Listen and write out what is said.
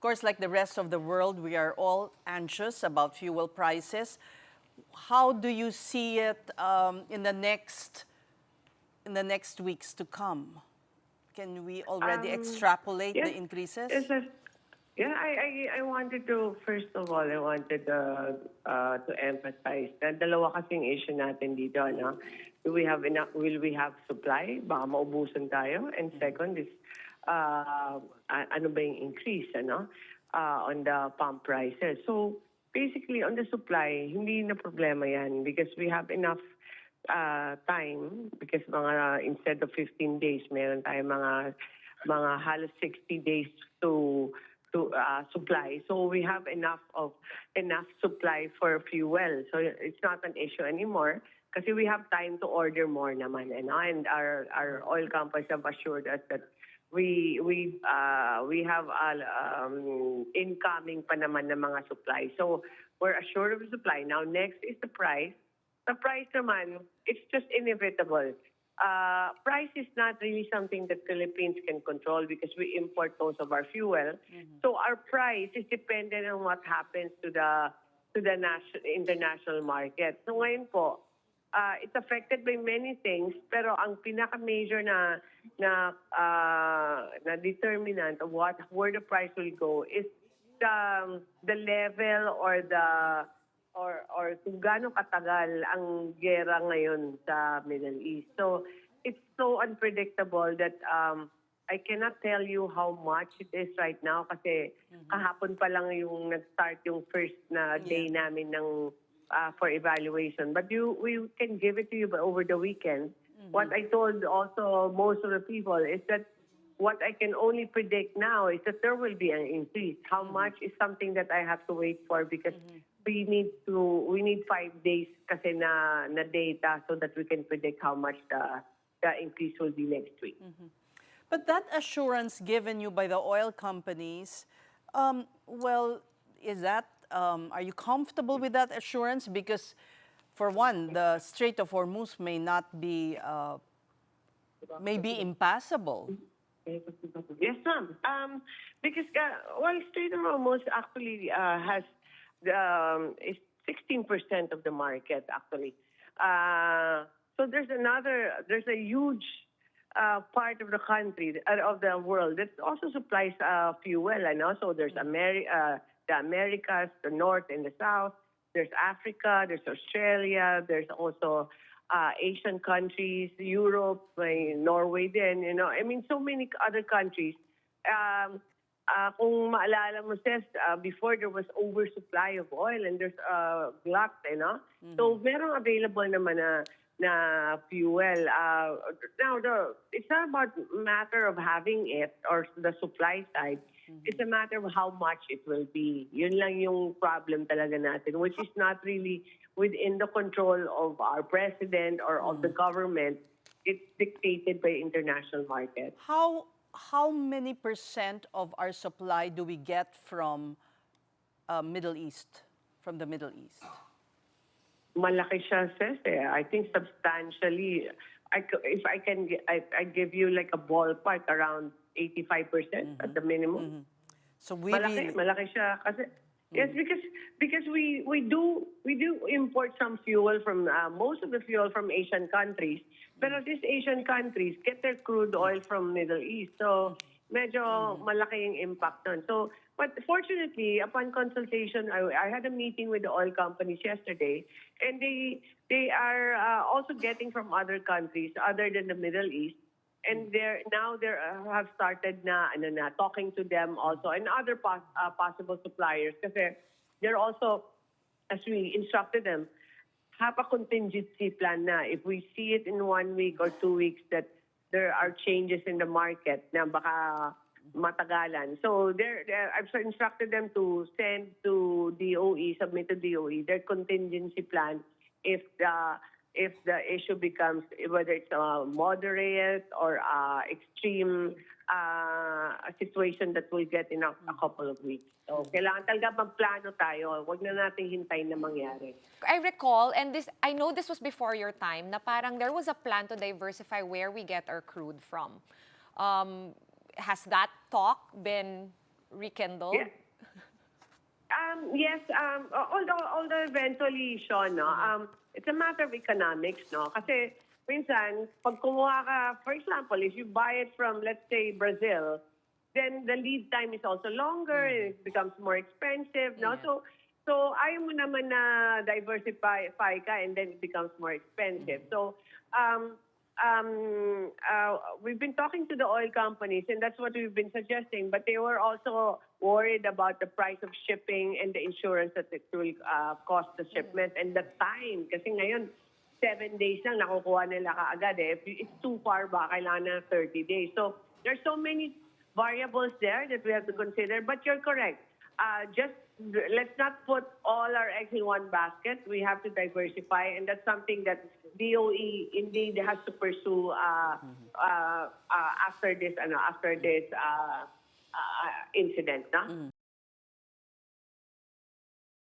Of course, like the rest of the world, we are all anxious about fuel prices. How do you see it in the next weeks to come? Can we already Um, extrapolate yes, the increases? yes, yes. Yeah, I wanted to, first of all, I wanted to emphasize na dalawa kasing issue natin dito, ano? Do we have enough, will we have supply? Baka maubusan tayo. And second is, ano ba yung increase, ano? On the pump prices. So, basically, on the supply, hindi na problema yan because we have enough time because instead of 15 days, meron tayo mga halos 60 days to supply. So we have enough supply for fuel. So it's not an issue anymore kasi we have time to order more naman, and our oil companies have assured us that we have incoming pa naman na mga supply. So we're assured of the supply. Now next is the price. The price naman, it's just inevitable. Price is not really something that Philippines can control because we import most of our fuel. So our price is dependent on what happens to the international market. So ngayon po, it's affected by many things, pero ang pinaka-major na determinant of where the price will go is the level or kung gaano katagal ang giyera ngayon sa Middle East. So it's so unpredictable that I cannot tell you how much it is right now kasi kahapon pa lang yung nag-start yung first na day namin ng for evaluation. But we can give it to you over the weekend. What I told also most of the people is that what I can only predict now is that there will be an increase. How much is something that I have to wait for because we need 5 days kasi na data so that we can predict how much the increase will be next week. But that assurance given you by the oil companies, well, is that, are you comfortable with that assurance? Because for one, the Strait of Hormuz may not be, may be impassable. Yes, ma'am. Because Strait of Hormuz actually has is 16% of the market actually. So there's a huge part of the country of the world that also supplies fuel, and also there's the Americas, the North and the South. There's Africa, there's Australia, there's also Asian countries, Europe, Norway din, I mean, so many other countries. Kung maalala mo, Cez, before there was oversupply of oil and there's glut, So merong available naman na fuel. Now, it's not about matter of having it or the supply side. It's a matter of how much it will be. Yun lang yung problem talaga natin, which is not really within the control of our president or of the government. It's dictated by international market. How many % of our supply do we get from Middle East, from the Middle East? Malaki siya, Cez. I think substantially. If I can, I give you like a ballpark around 85% at the minimum. So we malaki siya kasi. Yes, because we do import some fuel from most of the fuel from Asian countries, but these Asian countries get their crude oil from Middle East, so medyo malaki yung impact nun. So, but fortunately, upon consultation, I had a meeting with the oil companies yesterday, and they are also getting from other countries other than the Middle East. And they have started na talking to them also and other possible suppliers kasi they're also, as we instructed them, have a contingency plan na if we see it in 1 week or 2 weeks that there are changes in the market na baka matagalan. So I've instructed them to send to DOE, submit to DOE their contingency plan if the issue becomes, whether it's a moderate or extreme a situation that we'll get in a couple of weeks. So, kailangan talaga magplano tayo. Huwag na natin hintayin na mangyari. I recall, and I know this was before your time, na parang there was a plan to diversify where we get our crude from. Has that talk been rekindled? Yeah. Yes, although eventually, Sean, no, it's a matter of economics, no? Kasi minsan, pag kumuha ka, for example, if you buy it from, let's say, Brazil, then the lead time is also longer, and it becomes more expensive, no? Yeah. So ayaw mo naman na diversify ka and then it becomes more expensive. So, we've been talking to the oil companies, and that's what we've been suggesting. But they were also worried about the price of shipping and the insurance that it will cost the shipment and the time. Kasi ngayon, 7 days lang nakukuha nila kaagad. If it's too far ba, kailangan na 30 days. So there's so many variables there that we have to consider. But you're correct. Just let's not put all our eggs in one basket. We have to diversify, and that's something that DOE indeed has to pursue after this incident. No?